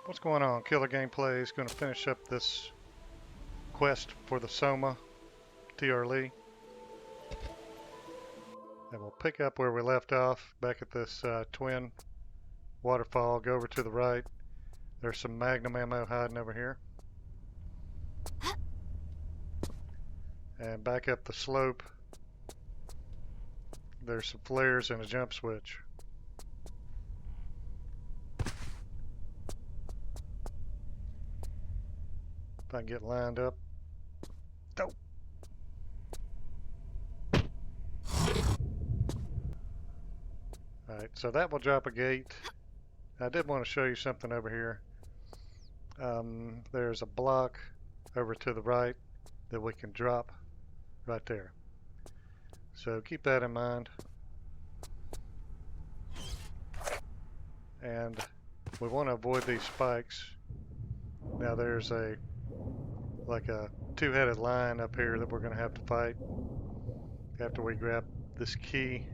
What's going on? Killer Gameplayz going to finish up this quest for the Soma TRLE. And we'll pick up where we left off, back at this twin waterfall. Go over to the right. There's some magnum ammo hiding over here. And back up the slope, there's some flares and a jump switch. If I can get lined up. Go! Alright, so that will drop a gate. I did want to show you something over here. There's a block over to the right that we can drop right there. So keep that in mind. And we want to avoid these spikes. Now there's like a two-headed lion up here that we're going to have to fight after we grab this key,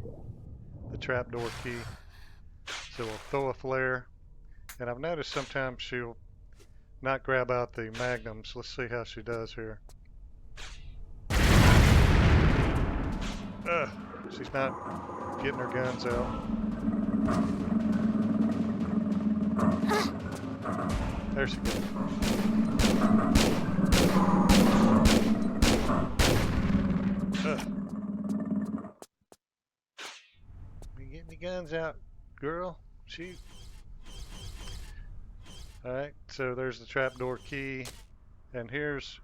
the trapdoor key. So we'll throw a flare, and I've noticed sometimes she'll not grab out the magnums. Let's see how she does here. She's not getting her guns out. There she goes. You getting the guns out, girl? Shoot. Alright, so there's the trapdoor key. And here's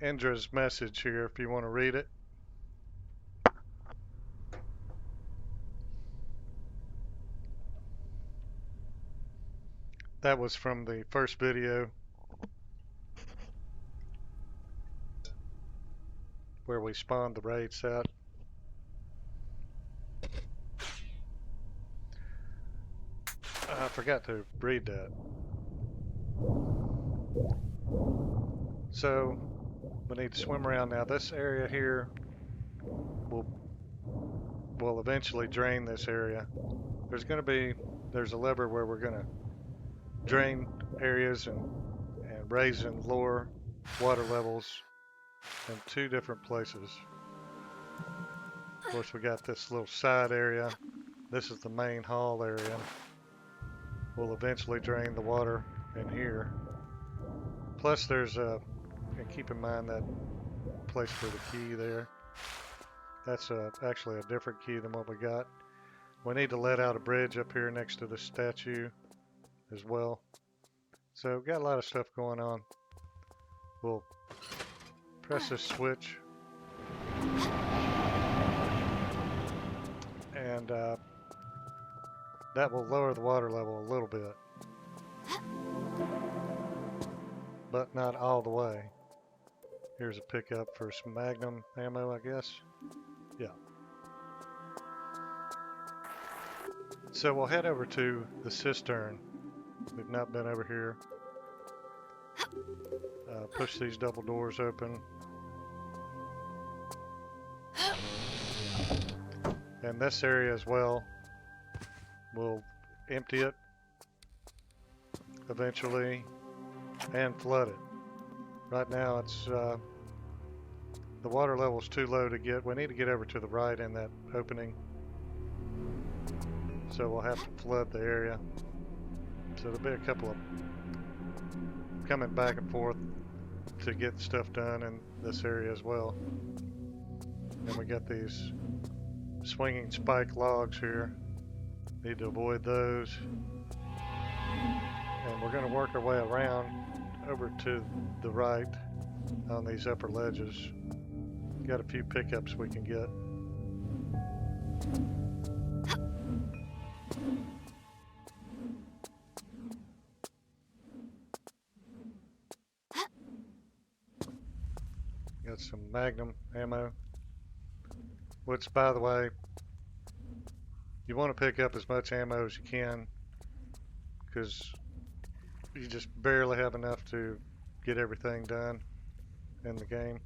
Indra's message here if you want to read it. That was from the first video where we spawned the raids out. I forgot to read that. So we need to swim around now. This area here will eventually drain this area. There's a lever where we're going to drain areas and raise and lower water levels in two different places. Of course, we got this little side area. This is the main hall area. We'll eventually drain the water in here. Plus there's and keep in mind that place for the key there. That's actually a different key than what we got. We need to let out a bridge up here next to the statue as well. So we've got a lot of stuff going on. We'll press this switch. And that will lower the water level a little bit. But not all the way. Here's a pickup for some magnum ammo, I guess. Yeah. So we'll head over to the cistern. We've not been over here. Push these double doors open. And this area as well, we'll empty it eventually and flood it. Right now it's the water level's too low to get. We need to get over to the right in that opening. So we'll have to flood the area. So there'll be a couple of coming back and forth to get stuff done in this area as well. And we got these swinging spike logs here. Need to avoid those. And we're going to work our way around over to the right on these upper ledges. Got a few pickups we can get. Got some magnum ammo, which, by the way, you want to pick up as much ammo as you can because you just barely have enough to get everything done in the game.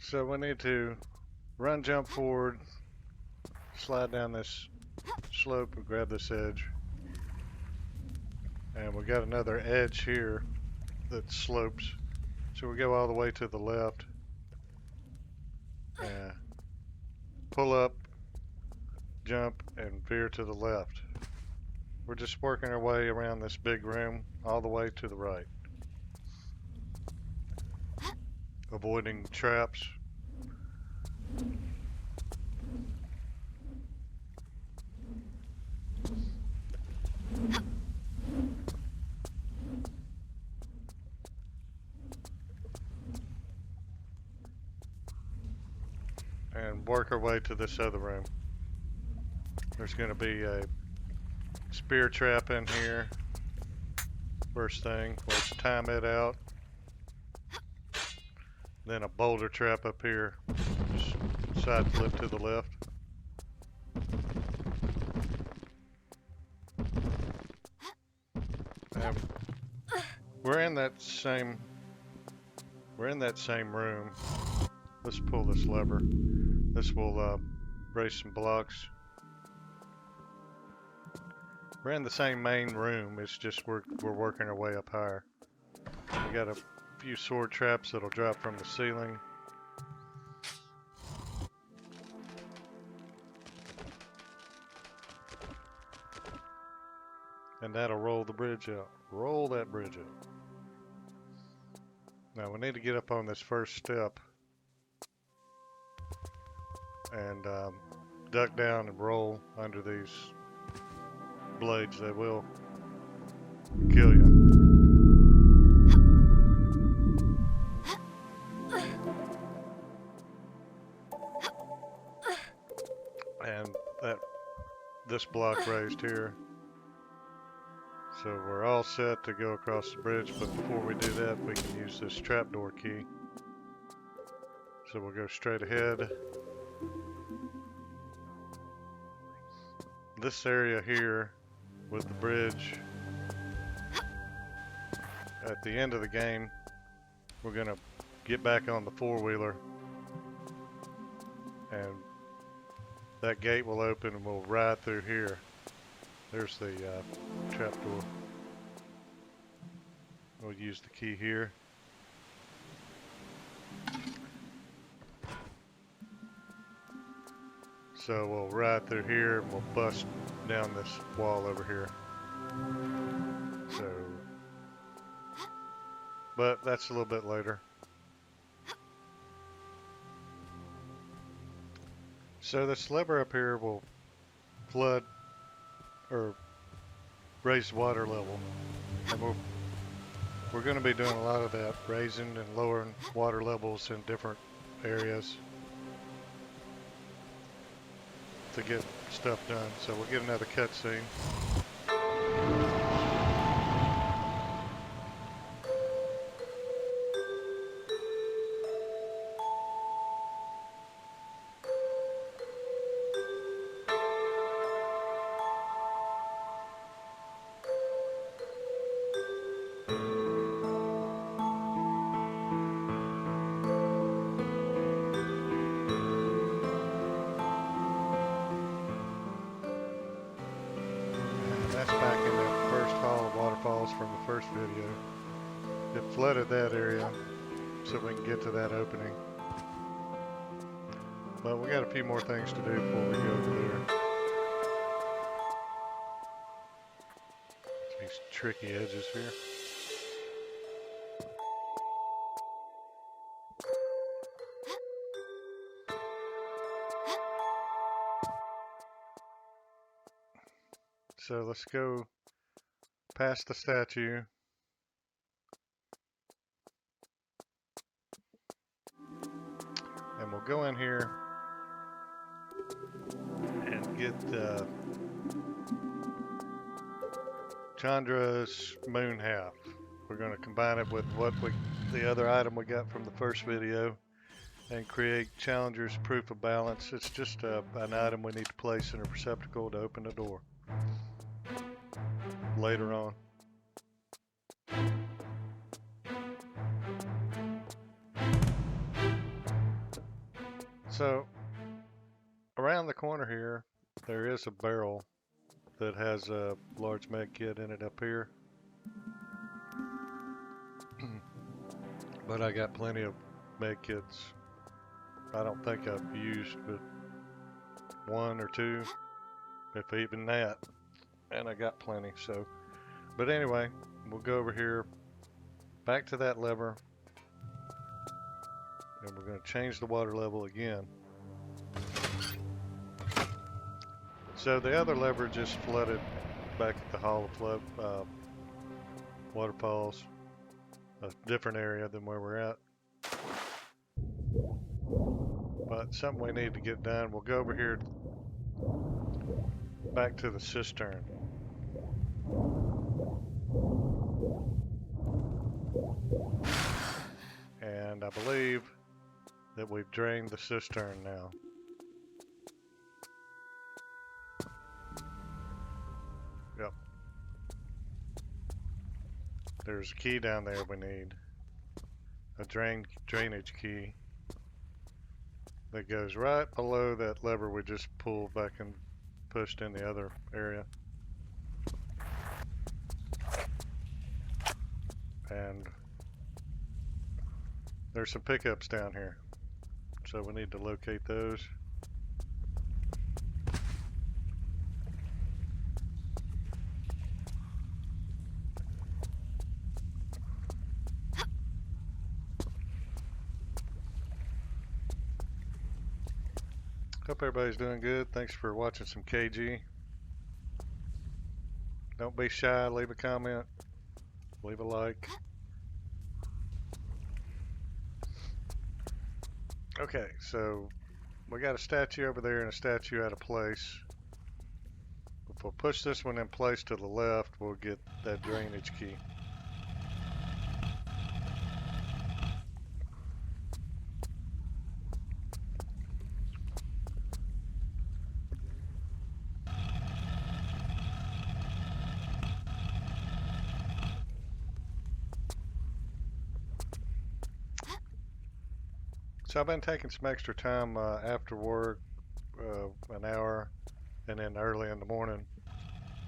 So we need to run, jump forward, slide down this slope and grab this edge. And we got another edge here that slopes. So we go all the way to the left. And pull up, jump, and veer to the left. We're just working our way around this big room all the way to the right. Avoiding traps. And work our way to this other room. There's going to be a spear trap in here. First thing, we'll time it out. Then a boulder trap up here. Just side flip to the left. And we're in that same room. Let's pull this lever. This will raise some blocks. We're in the same main room. It's just we're working our way up higher. We got a few sword traps that'll drop from the ceiling. And that'll roll the bridge out. Roll that bridge out. Now we need to get up on this first step and duck down and roll under these blades. They will kill you. And this block raised here. So we're all set to go across the bridge, but before we do that, we can use this trapdoor key. So we'll go straight ahead. This area here with the bridge, at the end of the game, we're gonna get back on the four-wheeler and that gate will open and we'll ride through here. There's the trapdoor. We'll use the key here. So we'll ride through here and we'll bust down this wall over here. But that's a little bit later. So this lever up here will flood or raise the water level. And we're going to be doing a lot of that, raising and lowering water levels in different areas to get stuff done. So we'll get another cutscene. That's back in the first hall of waterfalls from the first video. It flooded that area so we can get to that opening. But we got a few more things to do before we go over there. These tricky edges here. So let's go past the statue. And we'll go in here and get Chandra's moon half. We're going to combine it with the other item we got from the first video and create Challenger's proof of balance. It's just an item we need to place in a receptacle to open the door later on. So around the corner here, there is a barrel that has a large med kit in it up here. But I got plenty of med kits. I don't think I've used but one or two, if even that, and I got plenty. So, but anyway, we'll go over here, back to that lever, and we're going to change the water level again. So the other lever just flooded back at the Hall of Flood waterfalls, a different area than where we're at. But something we need to get done. We'll go over here back to the cistern. And I believe that we've drained the cistern now. Yep. There's a key down there we need. A drainage key that goes right below that lever we just pulled back and pushed in the other area. And there's some pickups down here, so we need to locate those. Hope everybody's doing good. Thanks for watching some KG. Don't be shy, leave a comment, leave a like. Okay, so we got a statue over there and a statue out of place. If we'll push this one in place to the left, we'll get that drainage key. So I've been taking some extra time after work, an hour, and then early in the morning.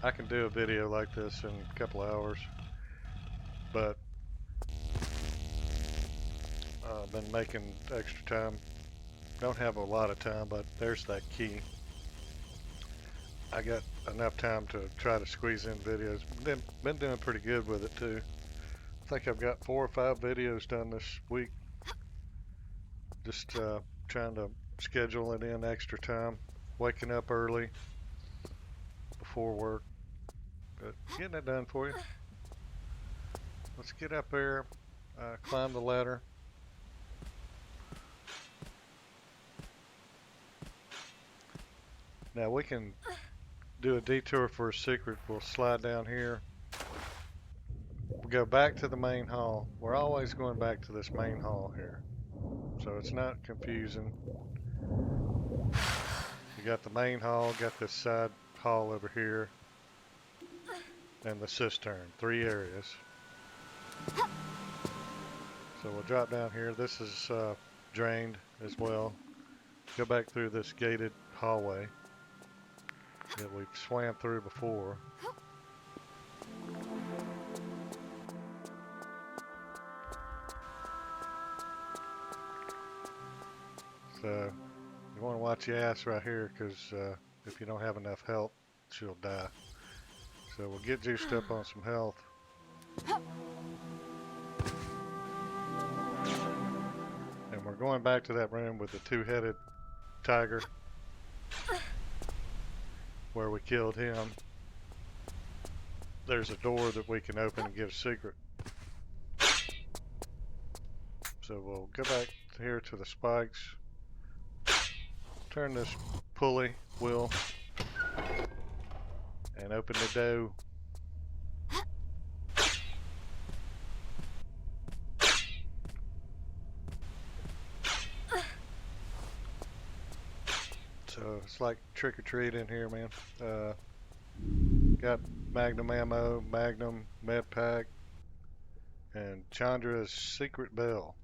I can do a video like this in a couple hours, but I've been making extra time. Don't have a lot of time, but there's that key. I got enough time to try to squeeze in videos. Been doing pretty good with it too. I think I've got 4 or 5 videos done this week. Just trying to schedule it in extra time, waking up early before work, but getting it done for you. Let's get up there, climb the ladder. Now we can do a detour for a secret. We'll slide down here. We'll go back to the main hall. We're always going back to this main hall here, so it's not confusing. You got the main hall, got this side hall over here, and the cistern, 3 areas. So we'll drop down here. This is drained as well. Go back through this gated hallway that we've swam through before. So you want to watch your ass right here, because if you don't have enough health, she'll die. So we'll get juiced up on some health. And we're going back to that room with the 2-headed tiger where we killed him. There's a door that we can open and get a secret. So we'll go back here to the spikes. Turn this pulley wheel and open the door. So it's like trick or treat in here, man. Got Magnum ammo, Magnum med pack, and Chandra's secret bell.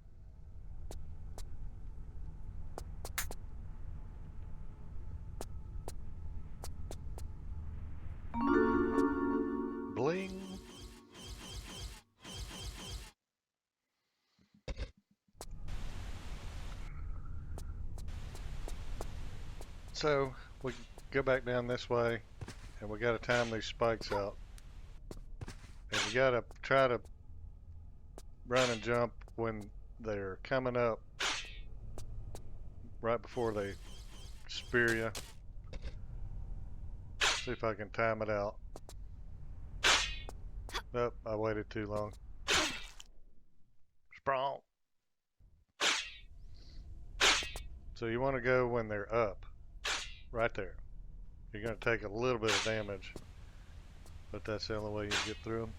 So we go back down this way, and we got to time these spikes out. And you got to try to run and jump when they're coming up, right before they spear you. See if I can time it out. Nope, I waited too long. Sprawl. So you want to go when they're up, right there. You're going to take a little bit of damage, but that's the only way you get through them.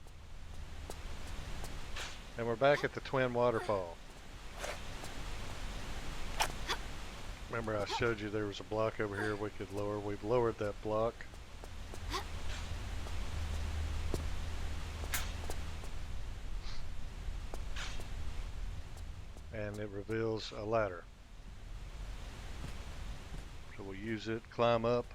And we're back at the twin waterfall. Remember I showed you there was a block over here we could lower. We've lowered that block. And it reveals a ladder. So we'll use it, climb up.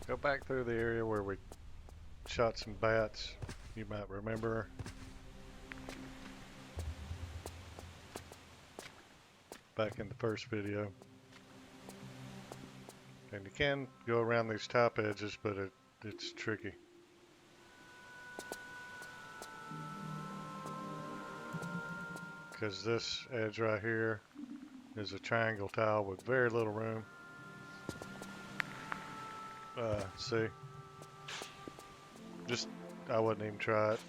Go back through the area where we shot some bats, you might remember. Back in the first video. And you can go around these top edges, but it's tricky. Because this edge right here is a triangle tile with very little room. See? I wouldn't even try it.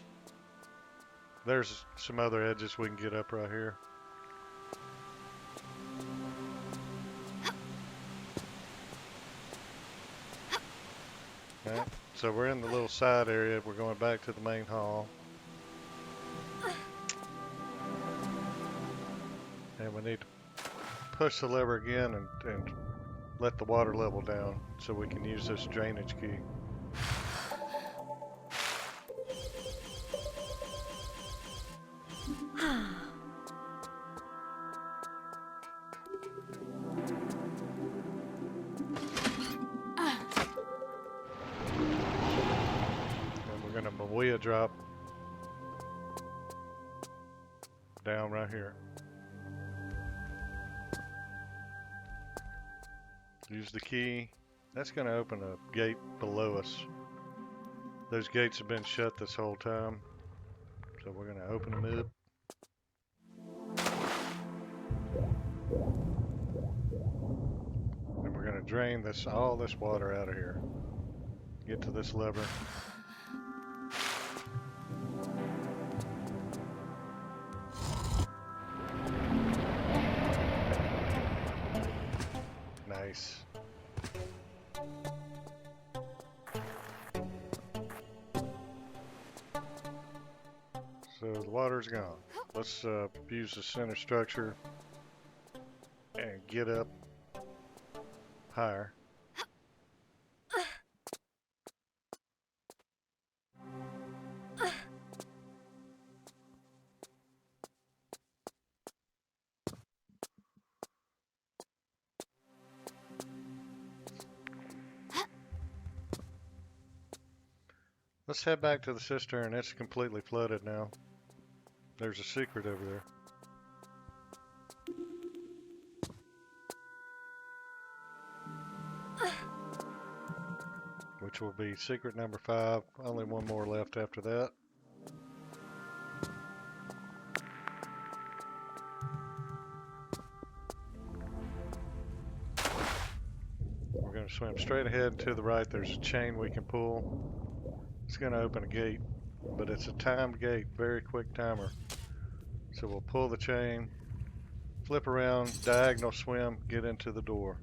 There's some other edges we can get up right here. Okay, so we're in the little side area. We're going back to the main hall. And we need to push the lever again and let the water level down so we can use this drainage key. And we're gonna Malia drop down right here. Use the key. That's going to open a gate below us. Those gates have been shut this whole time. So we're going to open them up. And we're going to drain all this water out of here. Get to this lever. Nice. So the water's gone. Let's use the center structure and get up higher. Let's head back to the cistern. It's completely flooded now. There's a secret over there. Which will be secret number 5. Only one more left after that. We're going to swim straight ahead. To the right, there's a chain we can pull. It's going to open a gate, but it's a timed gate, very quick timer. So we'll pull the chain, flip around, diagonal swim, get into the door.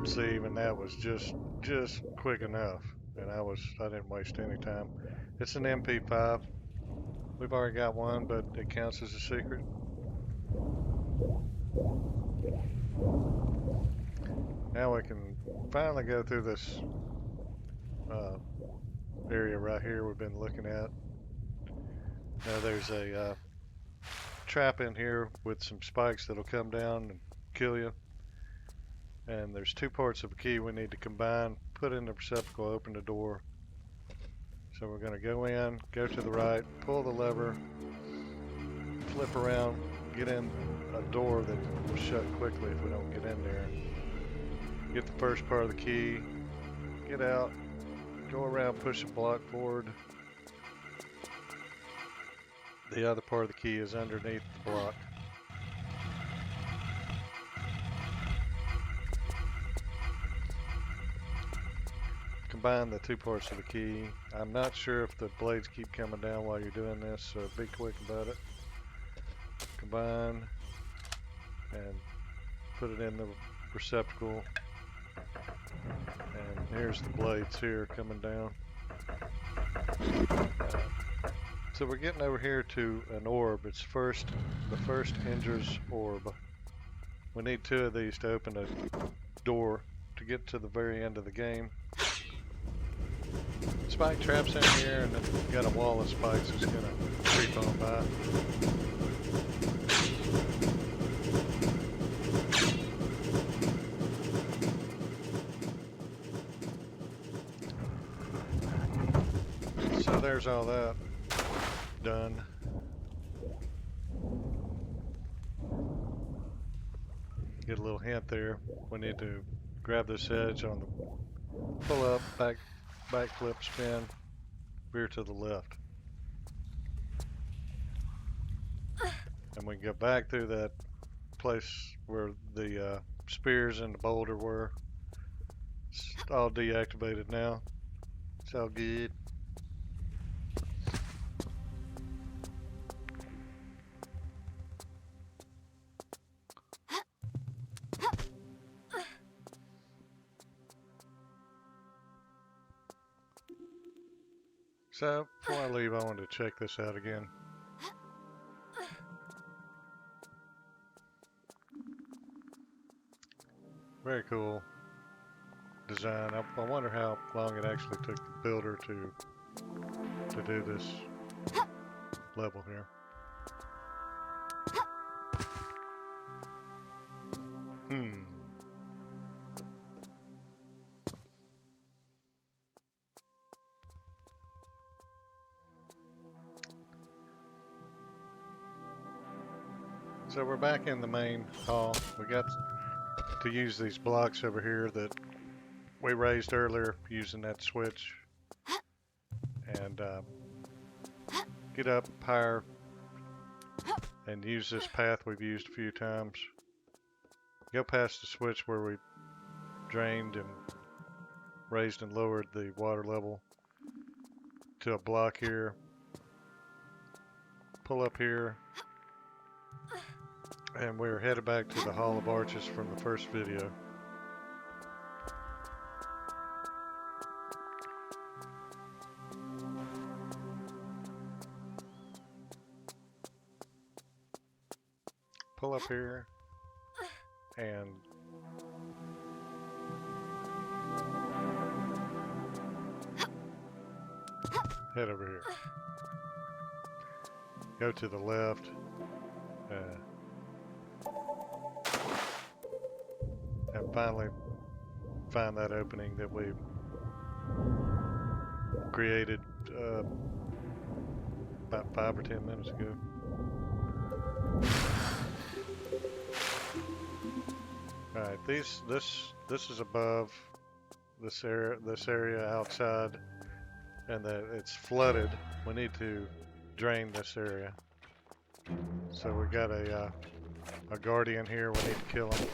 See, even that was just quick enough, and I didn't waste any time. It's an MP5. We've already got one, but it counts as a secret. Now we can finally go through this area right here we've been looking at. Now there's a trap in here with some spikes that'll come down and kill you. And there's two parts of a key we need to combine, put in the receptacle, open the door. So we're going to go in, go to the right, pull the lever, flip around, get in a door that will shut quickly if we don't get in there. Get the first part of the key, get out, go around, push a block forward. The other part of the key is underneath the block. Combine the two parts of the key. I'm not sure if the blades keep coming down while you're doing this, so be quick about it. Combine and put it in the receptacle. And here's the blades here coming down. So we're getting over here to an orb. It's the first Indra's orb. We need two of these to open a door to get to the very end of the game. Spike traps in here, and then we've got a wall of spikes that's gonna creep on by. So there's all that done. Get a little hint there. We need to grab this edge on the pull up, back flip, spin, veer to the left. And we can go back through that place where the spears and the boulder were. It's all deactivated now. It's all good. So, before I leave, I wanted to check this out again. Very cool design. I wonder how long it actually took the builder to do this level here. So we're back in the main hall. We got to use these blocks over here that we raised earlier using that switch. And get up higher and use this path we've used a few times. Go past the switch where we drained and raised and lowered the water level to a block here. Pull up here. And we're headed back to the Hall of Arches from the first video. Pull up here and head over here. Go to the left. And finally find that opening that we created about 5 or 10 minutes ago. All right, this is above this area outside, and that it's flooded. We need to drain this area. So we got a guardian here. We need to kill him.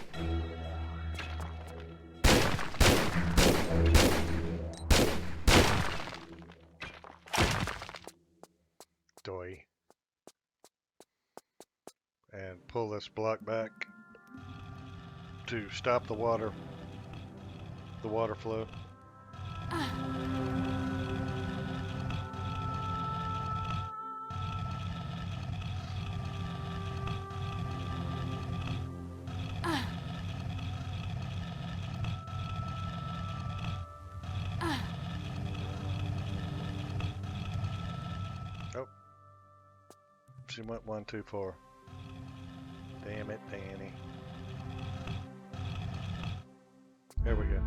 Doy. And pull this block back to stop the water flow. She went one too far. Damn it, Danny. There we go.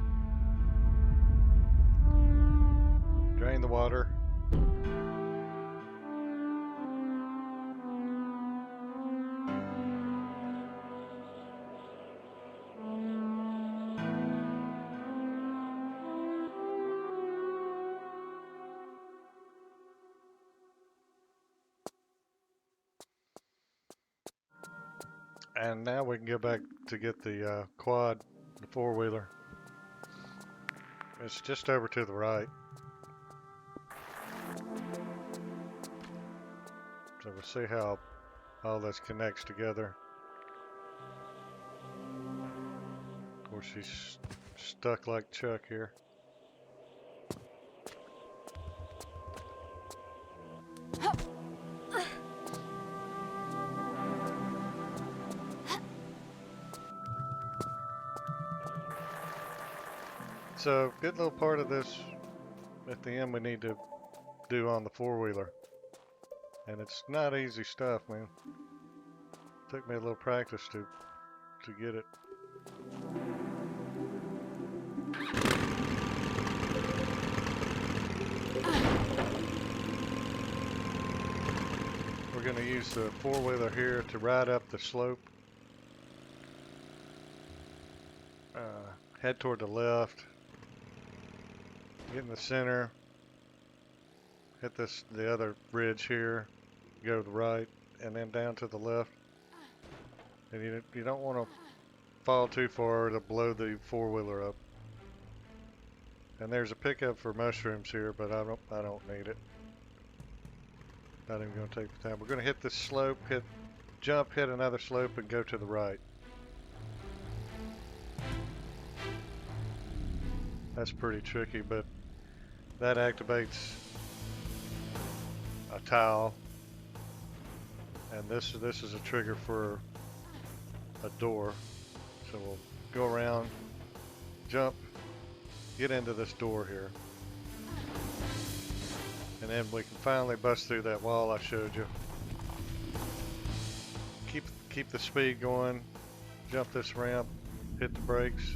Drain the water. And now we can go back to get the quad, the four-wheeler. It's just over to the right. So we'll see how all this connects together. Of course, she's stuck like Chuck here. So, good little part of this at the end we need to do on the four-wheeler. And it's not easy stuff, man. Took me a little practice to get it. We're going to use the four-wheeler here to ride up the slope. Head toward the left. Get in the center. Hit the other ridge here. Go to the right, and then down to the left. And you don't want to fall too far to blow the four-wheeler up. And there's a pickup for mushrooms here, but I don't need it. Not even going to take the time. We're going to hit this slope, jump, hit another slope, and go to the right. That's pretty tricky, but that activates a tile, and this is a trigger for a door. So we'll go around, jump, get into this door here, and then we can finally bust through that wall I showed you. Keep the speed going, jump this ramp, hit the brakes.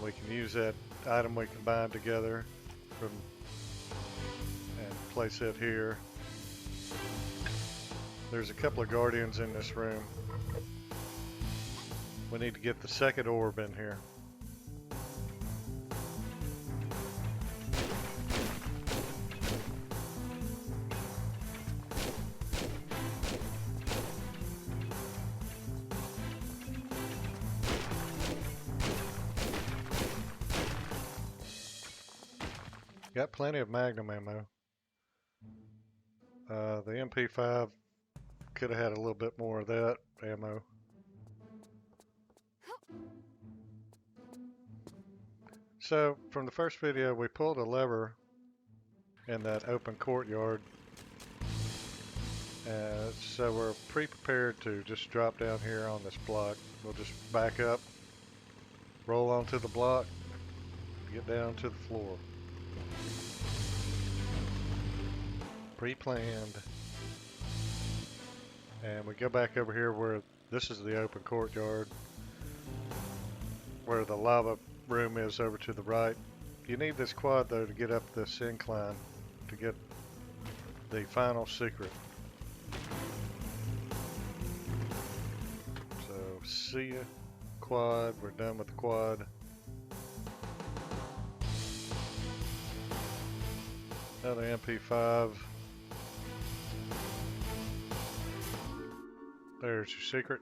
We can use that item we combined together and place it here. There's a couple of guardians in this room. We need to get the second orb in here. Got plenty of magnum ammo. The MP5 could have had a little bit more of that ammo. So from the first video, we pulled a lever in that open courtyard. So we're pre-prepared to just drop down here on this block. We'll just back up, roll onto the block, get down to the floor. Pre-planned. And we go back over here where this is the open courtyard, where the lava room is over to the right. You need this quad though to get up this incline to get the final secret. So see ya, quad. We're done with the quad. Another MP5. There's your secret.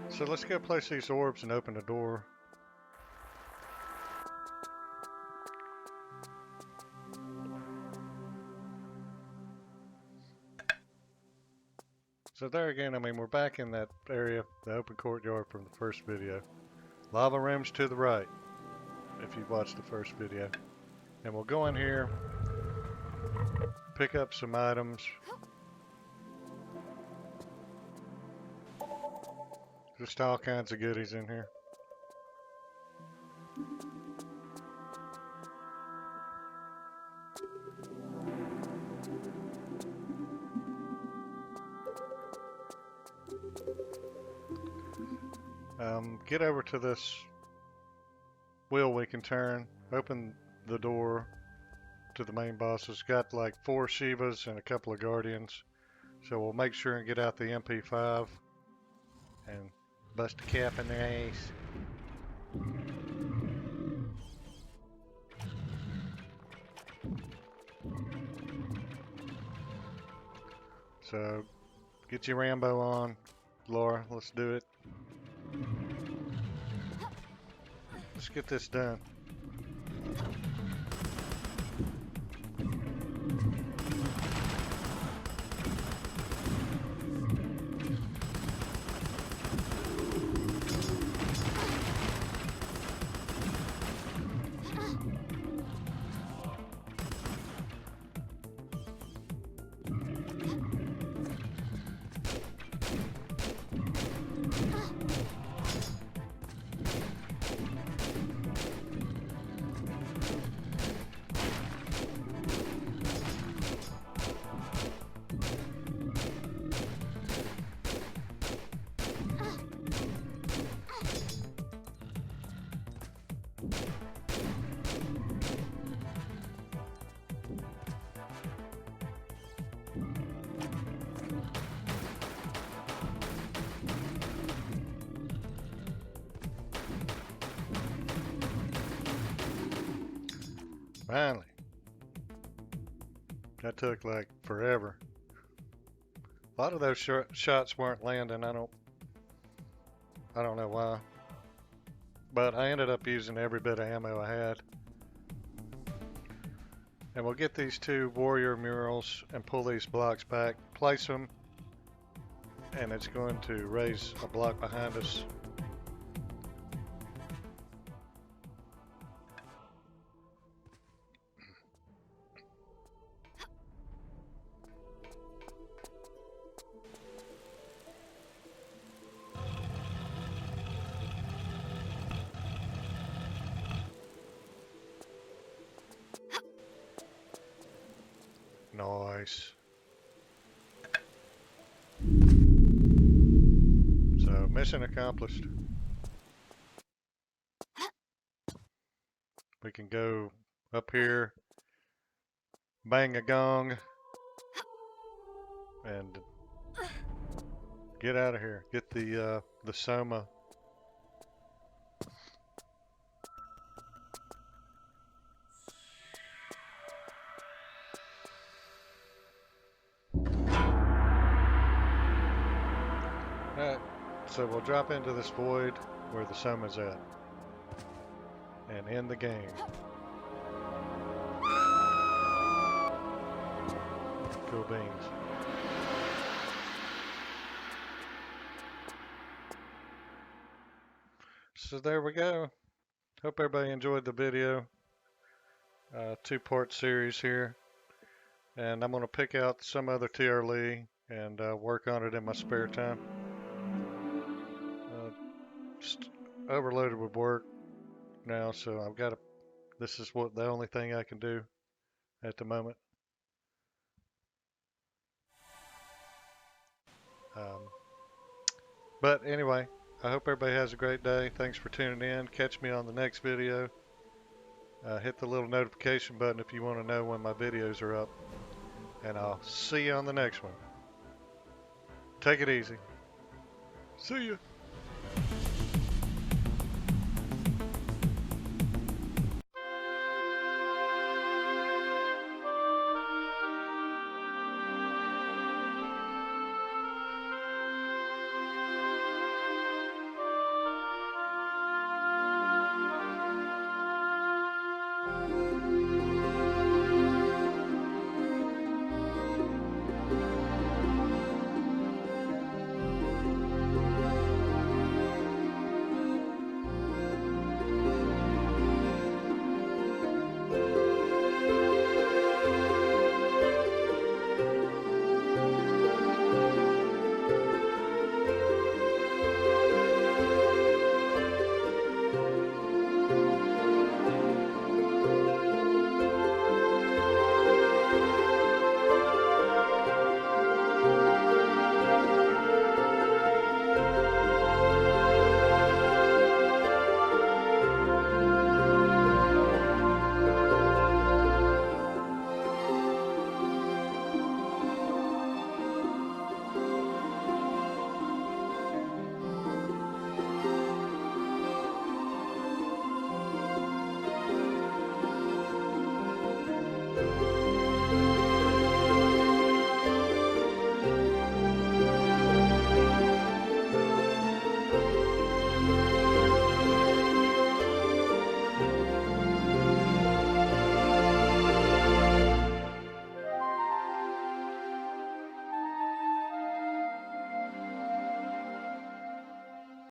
So let's go place these orbs and open the door. So there again, I mean, we're back in that area, the open courtyard from the first video. Lava rooms to the right, if you've watched the first video. And we'll go in here, pick up some items. Just all kinds of goodies in here. Get over to this wheel we can turn. Open the door to the main boss. It's got like 4 Shivas and a couple of Guardians. So we'll make sure and get out the MP5 and bust a cap in their ass. So get your Rambo on, Laura. Let's do it. Let's get this done. Finally. That took like forever. A lot of those shots weren't landing. I don't know why. But I ended up using every bit of ammo I had. And we'll get these 2 warrior murals and pull these blocks back, place them, and it's going to raise a block behind us. Nice. So, mission accomplished. We can go up here, bang a gong, and get out of here. Get the Soma. Alright, so we'll drop into this void where the Soma's at and end the game. Cool beans. So there we go. Hope everybody enjoyed the video. 2-part series here. And I'm going to pick out some other TRLE and work on it in my spare time. Just overloaded with work now, so I've got to, this is the only thing I can do at the moment. But anyway, I hope everybody has a great day. Thanks for tuning in. Catch me on the next video. Hit the little notification button if you want to know when my videos are up. And I'll see you on the next one. Take it easy. See ya.